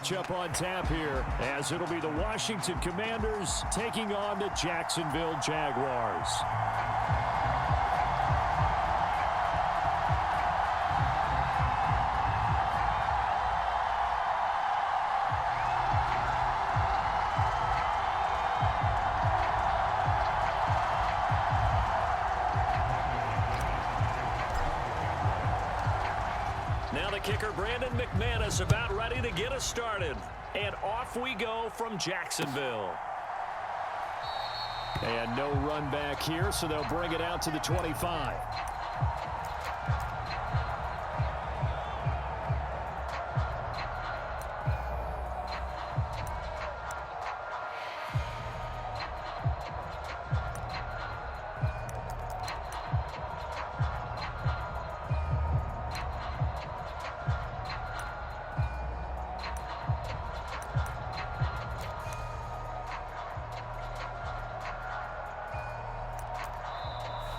matchup on tap here, as it'll be the Washington Commanders taking on the Jacksonville Jaguars. Kicker Brandon McManus about ready to get us started. And off we go from Jacksonville. And no run back here, so they'll bring it out to the 25.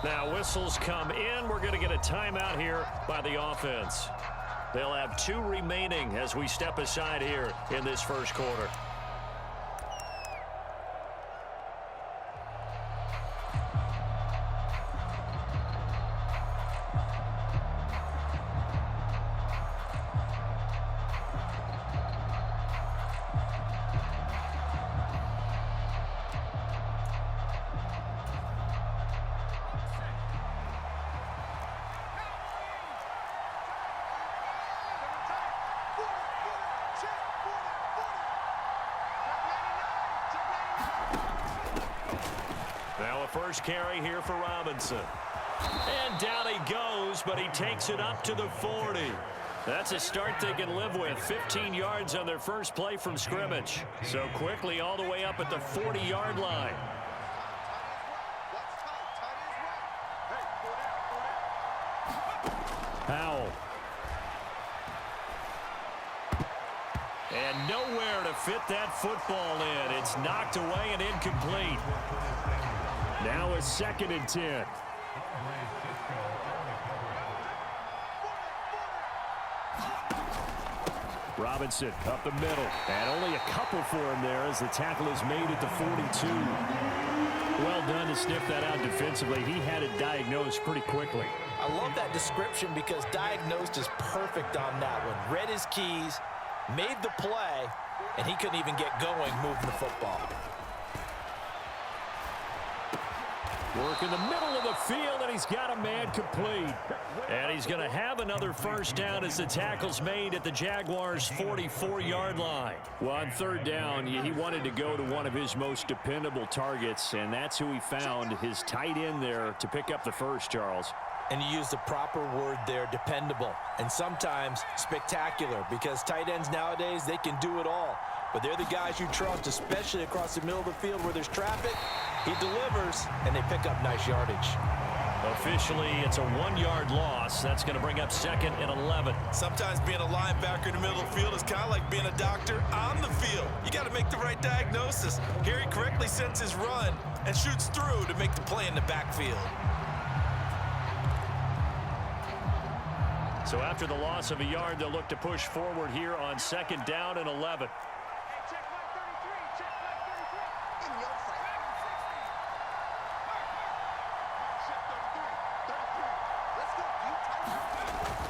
Now whistles come in. We're going to get a timeout here by the offense. They'll have 2 remaining as we step aside here in this first quarter. Now a first carry here for Robinson. And down he goes, but he takes it up to the 40. That's a start they can live with. 15 yards on their first play from scrimmage. So quickly all the way up at the 40-yard line. Powell. And nowhere to fit that football in. It's knocked away and incomplete. Now a 2nd and 10. Robinson up the middle. And only a couple for him there as the tackle is made at the 42. Well done to sniff that out defensively. He had it diagnosed pretty quickly. I love that description because diagnosed is perfect on that one. Read his keys, made the play, and he couldn't even get going moving the football. Work in the middle of the field, and he's got a man complete. And he's going to have another first down as the tackle's made at the Jaguars' 44-yard line. Well, on 3rd down, he wanted to go to one of his most dependable targets, and that's who he found, his tight end there, to pick up the first, Charles. And you use the proper word there, dependable, and sometimes spectacular, because tight ends nowadays, they can do it all. But they're the guys you trust, especially across the middle of the field where there's traffic. He delivers, and they pick up nice yardage. Officially, it's a 1-yard loss. That's going to bring up 2nd and 11. Sometimes being a linebacker in the middle of the field is kind of like being a doctor on the field. You got to make the right diagnosis. Here he correctly sends his run and shoots through to make the play in the backfield. So after the loss of a yard, they'll look to push forward here on 2nd down and 11.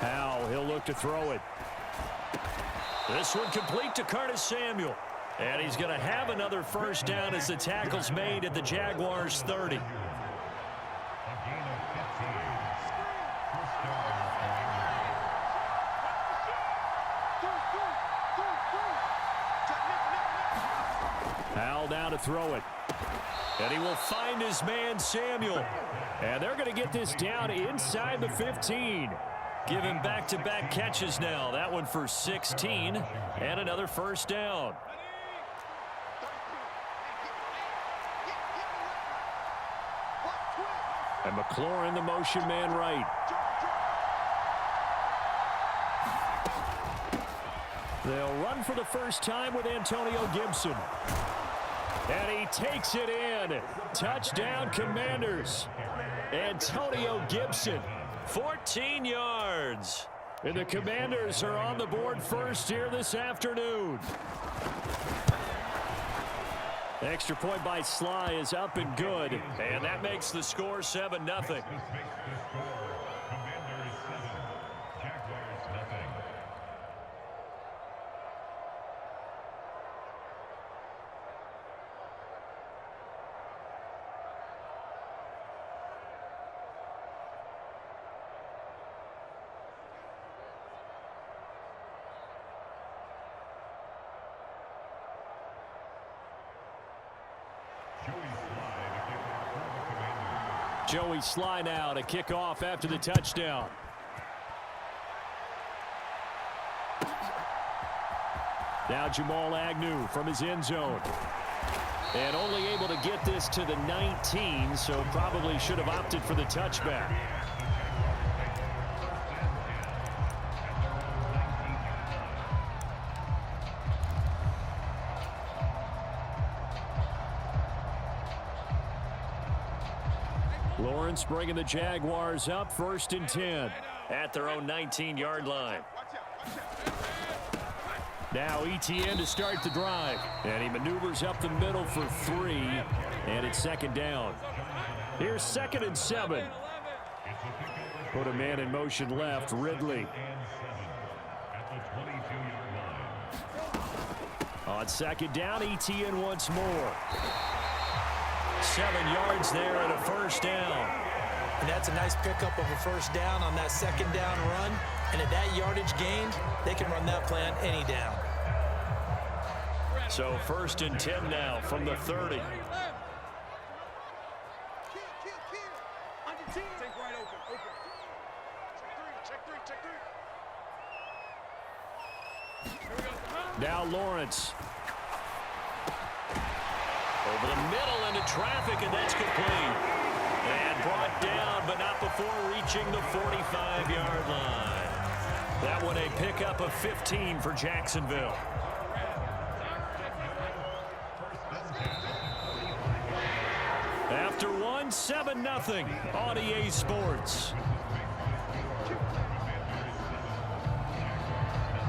Powell, he'll look to throw it. This one complete to Curtis Samuel. And he's going to have another first down as the tackle's made at the Jaguars' 30. Powell down to throw it. And he will find his man, Samuel. And they're going to get this down inside the 15. Give him back-to-back catches now. That one for 16 and another first down. And McLaurin, the motion man right. They'll run for the first time with Antonio Gibson. And he takes it in. Touchdown, Commanders. Antonio Gibson. 14 yards. And the Commanders are on the board first here this afternoon. Extra point by Sly is up and good. And that makes the score 7-0. Joey Sly now to kick off after the touchdown. Now Jamal Agnew from his end zone. And only able to get this to the 19, so probably should have opted for the touchback. Lawrence bringing the Jaguars up, 1st and 10. At their own 19-yard line. Now ETN to start the drive. And he maneuvers up the middle for 3. And it's 2nd down. Here's 2nd and 7. Put a man in motion left, Ridley. On 2nd down, ETN once more. 7 yards there and a 1st down. And that's a nice pickup of a 1st down on that 2nd down run. And at that yardage gained, they can run that play on any down. So 1st and 10 now from the 30. Now Lawrence. Over the middle into traffic, and that's complete. And brought down, but not before reaching the 45-yard line. That one a pickup of 15 for Jacksonville. After one, 7-0 on EA Sports.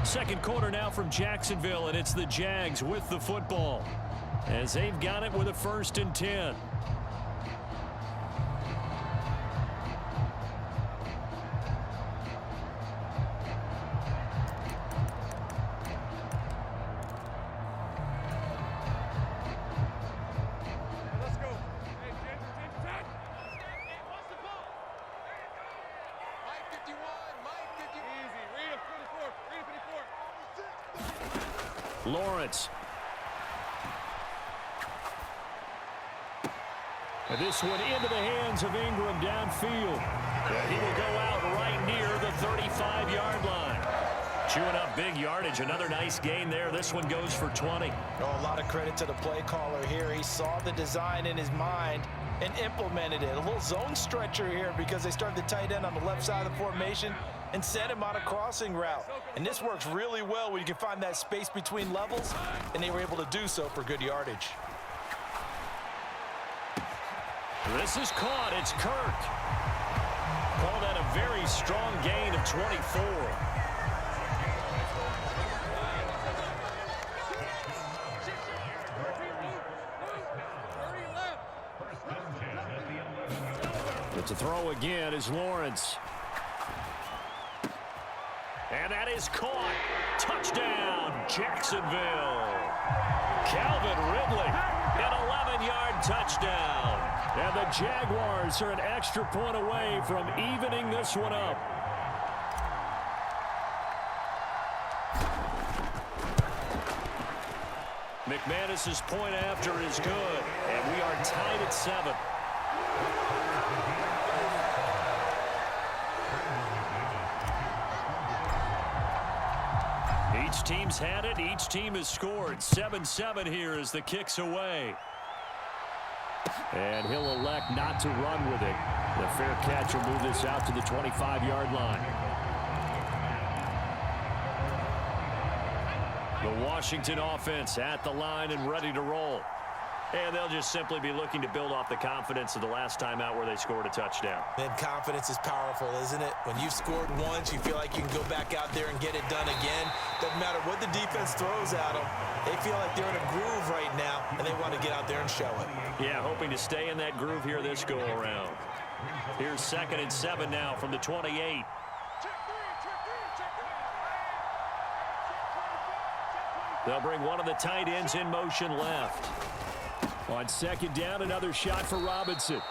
Second quarter now from Jacksonville, and it's the Jags with the football, as they've got it with a 1st and 10. Lawrence. And this one into the hands of Ingram downfield. And he will go out right near the 35-yard line. Chewing up big yardage. Another nice gain there. This one goes for 20. Oh, a lot of credit to the play caller here. He saw the design in his mind and implemented it. A little zone stretcher here because they started the tight end on the left side of the formation and sent him on a crossing route. And this works really well when you can find that space between levels, and they were able to do so for good yardage. This is caught. It's Kirk. Call that a very strong gain of 24. But to throw again is Lawrence. And that is caught. Touchdown, Jacksonville. Calvin Ridley, an 11-yard touchdown. And the Jaguars are an extra point away from evening this one up. McManus's point after is good. And we are tied at 7. Each team's had it. Each team has scored. 7-7 here as the kick's away. And he'll elect not to run with it. The fair catch will move this out to the 25-yard line. The Washington offense at the line and ready to roll. And they'll just simply be looking to build off the confidence of the last time out where they scored a touchdown. And confidence is powerful, isn't it? When you've scored once, you feel like you can go back out there and get it done again. Doesn't matter what the defense throws at them. They feel like they're in a groove right now, and they want to get out there and show it. Yeah, hoping to stay in that groove here this go-around. Here's 2nd and 7 now from the 28. They'll bring one of the tight ends in motion left. On 2nd down, another shot for Robinson.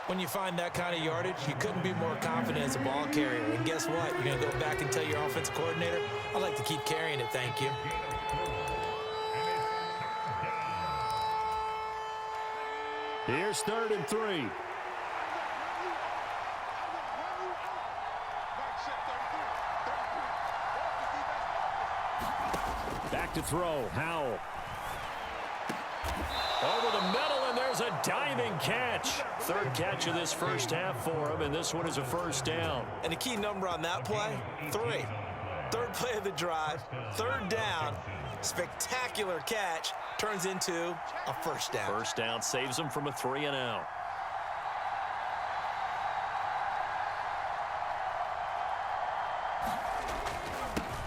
When you find that kind of yardage, you couldn't be more confident as a ball carrier. And guess what? You're going to go back and tell your offensive coordinator, I'd like to keep carrying it, thank you. Here's 3rd and 3. Back to throw, Howell. Over the middle, and there's a diving catch. 3rd catch of this first half for him, and this one is a 1st down. And the key number on that play, 3. 3rd play of the drive, 3rd down, spectacular catch, turns into a 1st down. 1st down saves him from a 3-and-out.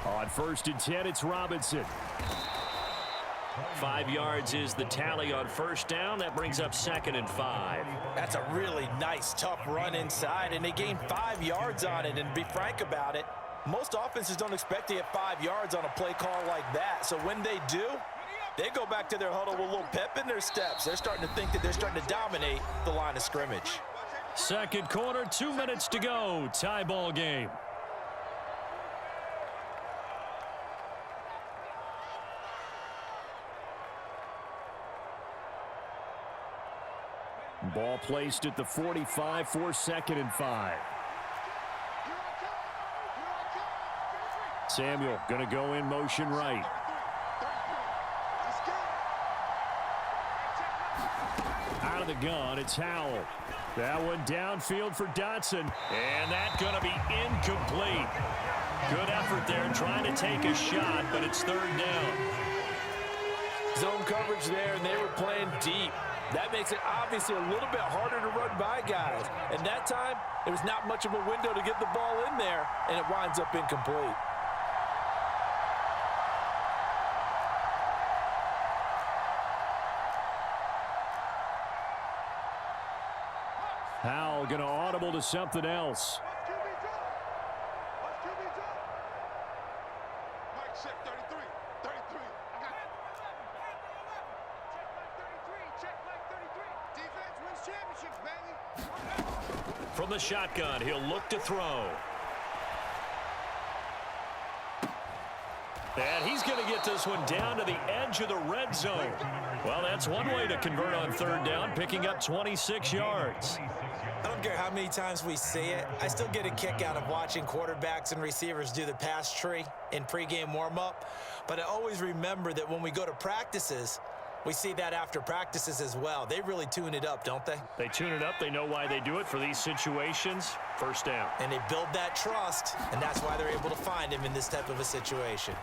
On 1st and 10, it's Robinson. 5 yards is the tally on 1st down. That brings up 2nd and 5. That's a really nice, tough run inside, and they gained 5 yards on it. And to be frank about it, most offenses don't expect to get 5 yards on a play call like that. So when they do, they go back to their huddle with a little pep in their steps. They're starting to think that they're starting to dominate the line of scrimmage. 2nd quarter, 2 minutes to go. Tie ball game. Ball placed at the 45 for 2nd and 5. Samuel going to go in motion right. Out of the gun, it's Howell. That one downfield for Dotson. And that's going to be incomplete. Good effort there trying to take a shot, but it's 3rd down. Zone coverage there, and they were playing deep. That makes it obviously a little bit harder to run by guys. And that time, there was not much of a window to get the ball in there, and it winds up incomplete. Howell going to audible to something else. From the shotgun, he'll look to throw. And he's going to get this one down to the edge of the red zone. Well, that's one way to convert on 3rd down, picking up 26 yards. I don't care how many times we see it. I still get a kick out of watching quarterbacks and receivers do the pass tree in pregame warm-up. But I always remember that when we go to practices, we see that after practices as well. They really tune it up, don't they? They tune it up. They know why they do it for these situations. 1st down. And they build that trust, and that's why they're able to find him in this type of a situation.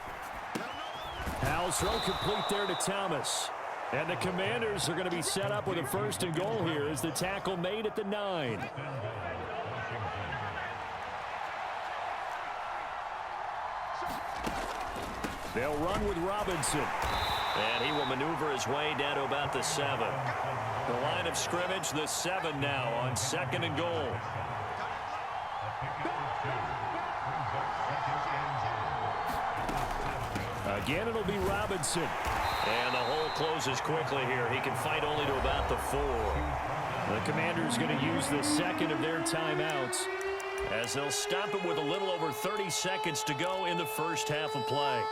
Howell's throw complete there to Thomas. And the Commanders are going to be set up with a 1st and goal here as the tackle made at the 9. They'll run with Robinson. And he will maneuver his way down to about the 7. The line of scrimmage, the 7 now on 2nd and goal. Again, it'll be Robinson. And the hole closes quickly here. He can fight only to about the 4. The Commanders going to use the 2nd of their timeouts as they'll stop it with a little over 30 seconds to go in the first half of play.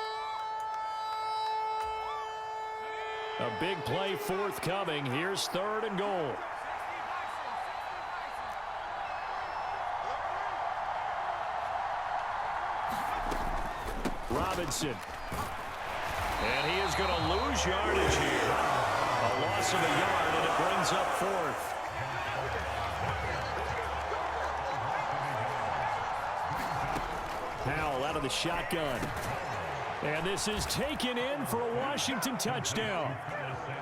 A big play forthcoming. Here's 3rd and goal. Robinson. And he is going to lose yardage here. A loss of a yard, and it brings up 4th. Howell out of the shotgun. And this is taken in for a Washington touchdown.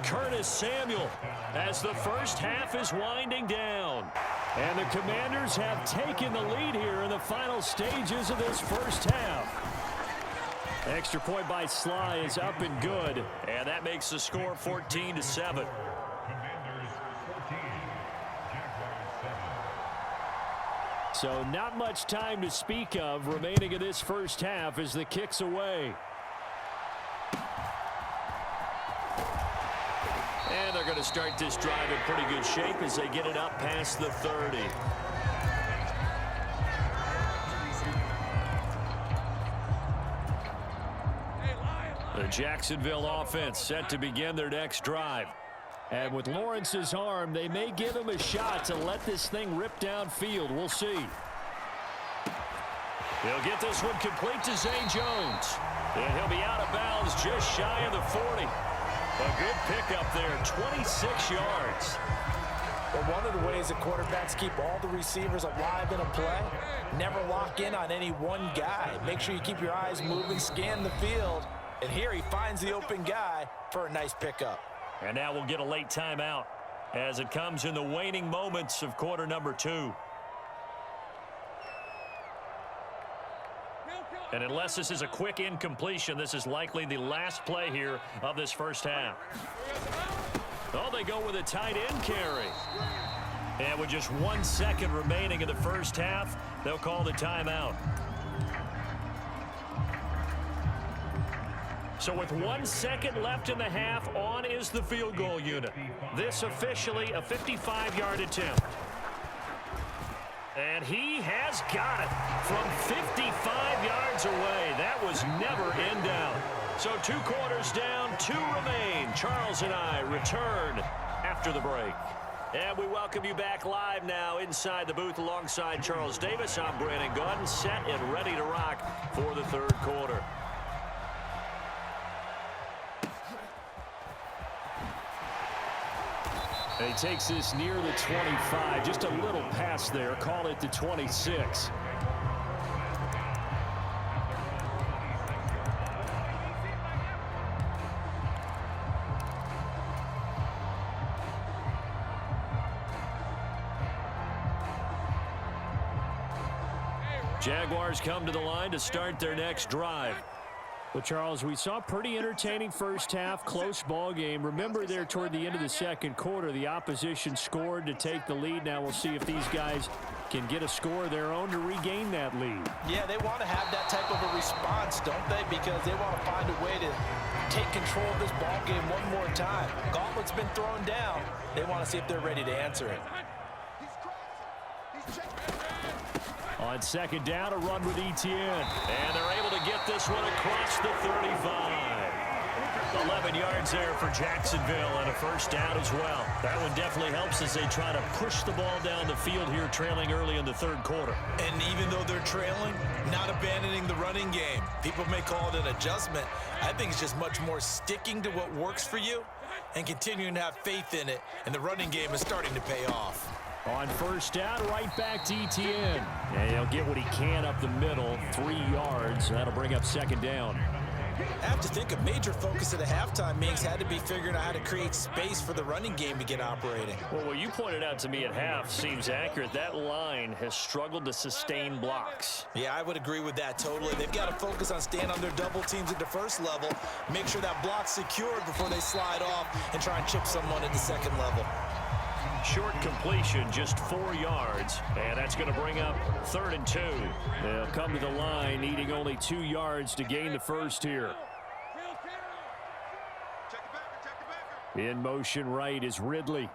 Curtis Samuel as the first half is winding down. And the Commanders have taken the lead here in the final stages of this first half. Extra point by Sly is up and good. And that makes the score 14-7. So not much time to speak of remaining in this first half as the kick's away. And they're going to start this drive in pretty good shape as they get it up past the 30. The Jacksonville offense set to begin their next drive. And with Lawrence's arm, they may give him a shot to let this thing rip downfield. We'll see. He'll get this one complete to Zay Jones. And he'll be out of bounds just shy of the 40. A good pickup there, 26 yards. Well, one of the ways that quarterbacks keep all the receivers alive in a play, never lock in on any one guy. Make sure you keep your eyes moving, scan the field. And here he finds the open guy for a nice pickup. And now we'll get a late timeout as it comes in the waning moments of quarter number 2. And unless this is a quick incompletion, this is likely the last play here of this first half. Oh, they go with a tight end carry. And with just 1 second remaining in the first half, they'll call the timeout. So with 1 second left in the half, on is the field goal unit. This officially a 55-yard attempt. And he has got it from 55 yards away. That was never in doubt. So 2 quarters down, 2 remain. Charles and I return after the break. And we welcome you back live now inside the booth alongside Charles Davis. I'm Brandon Gaudin, set and ready to rock for the third quarter. And he takes this near the 25. Just a little pass there. Call it the 26. Jaguars come to the line to start their next drive. Well, Charles, we saw a pretty entertaining first half, close ball game. Remember there toward the end of the second quarter, the opposition scored to take the lead. Now we'll see if these guys can get a score of their own to regain that lead. Yeah, they want to have that type of a response, don't they? Because they want to find a way to take control of this ball game one more time. Gauntlet's been thrown down. They want to see if they're ready to answer it. On second down, a run with Etienne. And they're able to get this one across the 35. 11 yards there for Jacksonville and a first down as well. That one definitely helps as they try to push the ball down the field here, trailing early in the third quarter. And even though they're trailing, not abandoning the running game. People may call it an adjustment. I think it's just much more sticking to what works for you and continuing to have faith in it. And the running game is starting to pay off. On first down, right back to Etienne. And he'll get what he can up the middle, 3 yards. That'll bring up second down. I have to think a major focus at the halftime meetings had to be figuring out how to create space for the running game to get operating. Well, what you pointed out to me at half seems accurate. That line has struggled to sustain blocks. Yeah, I would agree with that totally. They've got to focus on staying on their double teams at the first level, make sure that block's secured before they slide off and try and chip someone at the second level. Short completion, just 4 yards, and that's going to bring up 3rd and 2. They'll come to the line, needing only 2 yards to gain the first here. In motion right is Ridley.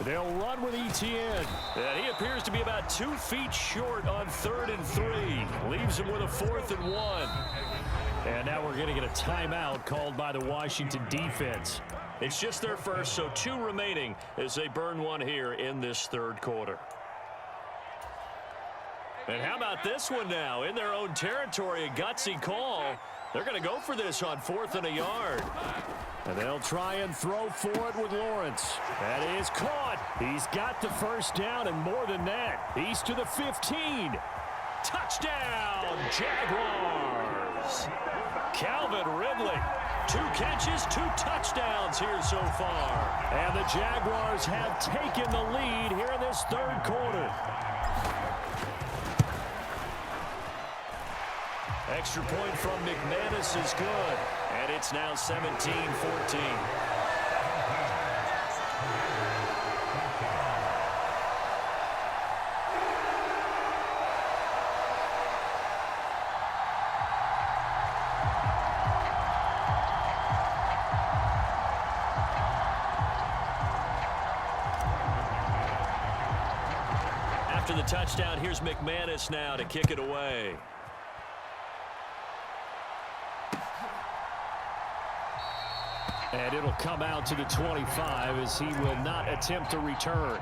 They'll run with Etienne. And he appears to be about 2 feet short on 3rd and 3. Leaves him with a 4th and 1. And now we're going to get a timeout called by the Washington defense. It's just their first, so 2 remaining as they burn one here in this third quarter. And how about this one now? In their own territory, a gutsy call. They're going to go for this on 4th and a yard. And they'll try and throw for it with Lawrence. That is caught. He's got the first down and more than that. He's to the 15. Touchdown, Jaguars. Calvin Ridley, 2 catches, 2 touchdowns here so far. And the Jaguars have taken the lead here in this third quarter. Extra point from McManus is good, and it's now 17-14. After the touchdown, here's McManus now to kick it away. And it'll come out to the 25 as he will not attempt to return.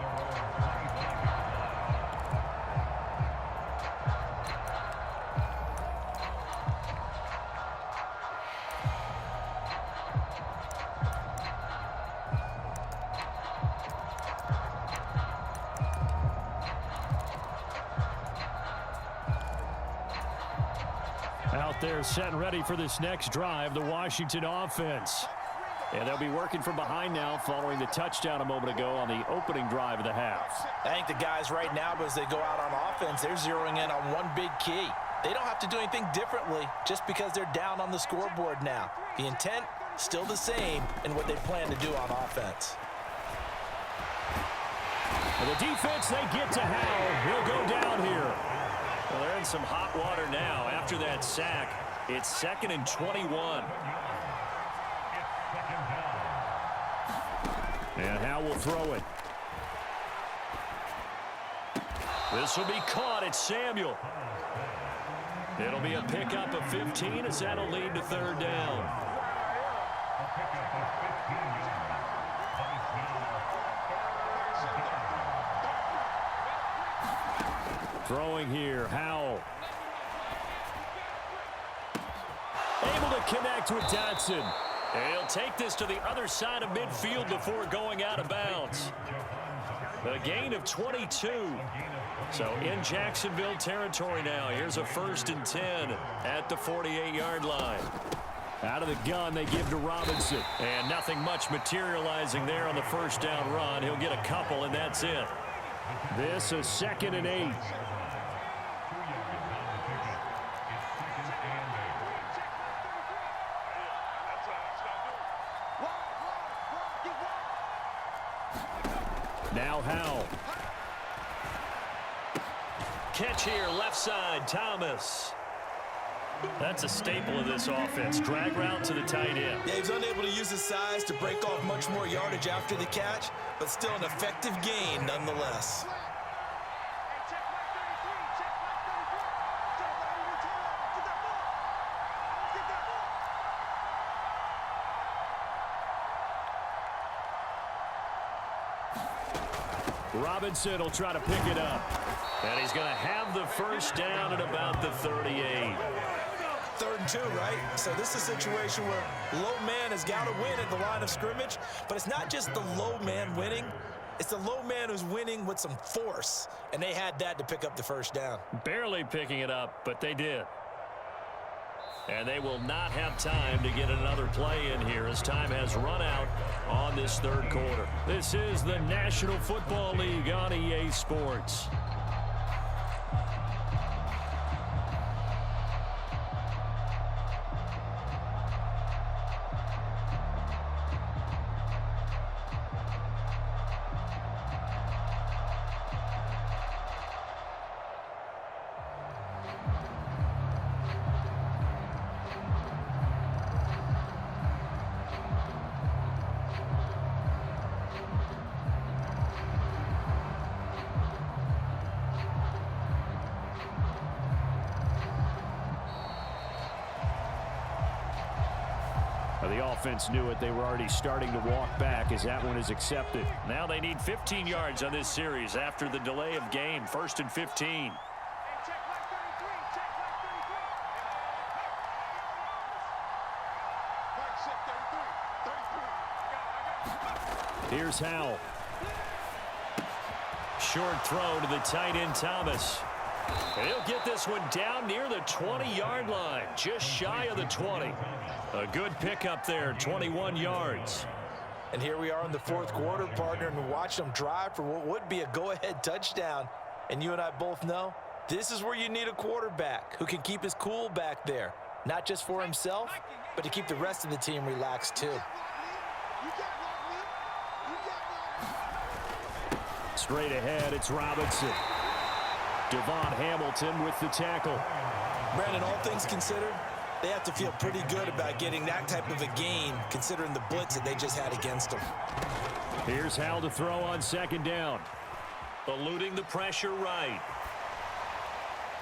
Out there set and ready for this next drive, the Washington offense. And they'll be working from behind now following the touchdown a moment ago on the opening drive of the half. I think the guys right now, as they go out on offense, they're zeroing in on one big key. They don't have to do anything differently just because they're down on the scoreboard now. The intent, still the same in what they plan to do on offense. And the defense, they get to Howell. He'll go down here. Well, they're in some hot water now after that sack. It's 2nd and 21. And Howell will throw it. This will be caught. It's Samuel. It'll be a pickup of 15 as that'll lead to 3rd down. Throwing here, Howell. Able to connect with Dotson. And he'll take this to the other side of midfield before going out of bounds. A gain of 22. So in Jacksonville territory now. Here's a 1st and 10 at the 48-yard line. Out of the gun, they give to Robinson. And nothing much materializing there on the 1st down run. He'll get a couple, and that's it. This is 2nd and 8. Now Howell. Catch here, left side, Thomas. That's a staple of this offense. Drag route to the tight end. Yeah, he's unable to use his size to break off much more yardage after the catch, but still an effective gain nonetheless. Robinson will try to pick it up. And he's going to have the 1st down at about the 38. 3rd and 2, right? So this is a situation where low man has got to win at the line of scrimmage, but it's not just the low man winning. It's the low man who's winning with some force, and they had that to pick up the 1st down. Barely picking it up, but they did. And they will not have time to get another play in here as time has run out on this 3rd quarter. This is the National Football League on EA Sports. The offense knew it. They were already starting to walk back as that one is accepted. Now they need 15 yards on this series after the delay of game. 1st and 15. Here's Howell. Short throw to the tight end, Thomas. And he'll get this one down near the 20-yard line, just shy of the 20. A good pickup there, 21 yards. And here we are in the fourth quarter, partner, and watch them drive for what would be a go-ahead touchdown. And you and I both know this is where you need a quarterback who can keep his cool back there, not just for himself, but to keep the rest of the team relaxed too. Straight ahead, it's Robinson. Devon Hamilton with the tackle. Brandon, all things considered, they have to feel pretty good about getting that type of a gain, considering the blitz that they just had against them. Here's Hal to throw on second down. Eluding the pressure right.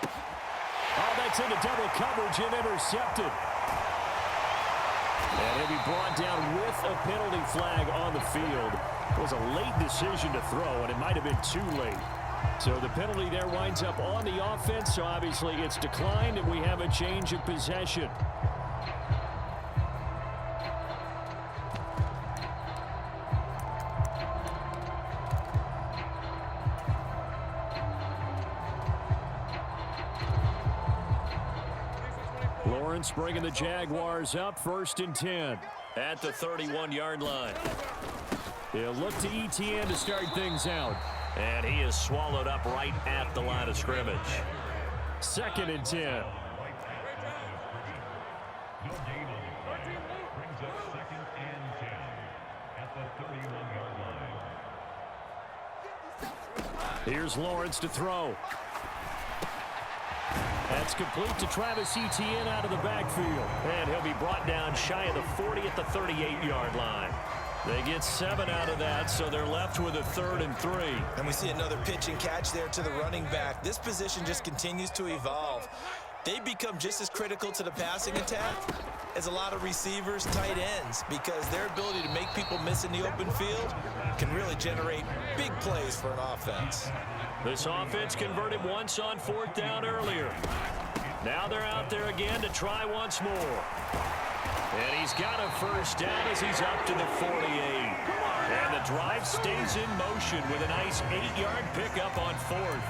Oh, that's into double coverage and intercepted. And he'll be brought down with a penalty flag on the field. It was a late decision to throw, and it might have been too late. So the penalty there winds up on the offense, so obviously it's declined, and we have a change of possession. Lawrence bringing the Jaguars up, 1st and 10. At the 31-yard line. He'll look to Etienne to start things out. And he is swallowed up right at the line of scrimmage. 2nd and 10. Here's Lawrence to throw. That's complete to Travis Etienne out of the backfield. And he'll be brought down shy of the 40 at the 38-yard line. They get 7 out of that, so they're left with a 3rd and 3. And we see another pitch and catch there to the running back. This position just continues to evolve. They become just as critical to the passing attack as a lot of receivers, tight ends, because their ability to make people miss in the open field can really generate big plays for an offense. This offense converted once on 4th down earlier. Now they're out there again to try once more. And he's got a 1st down as he's up to the 48. And the drive stays in motion with a nice 8-yard pickup on 4th.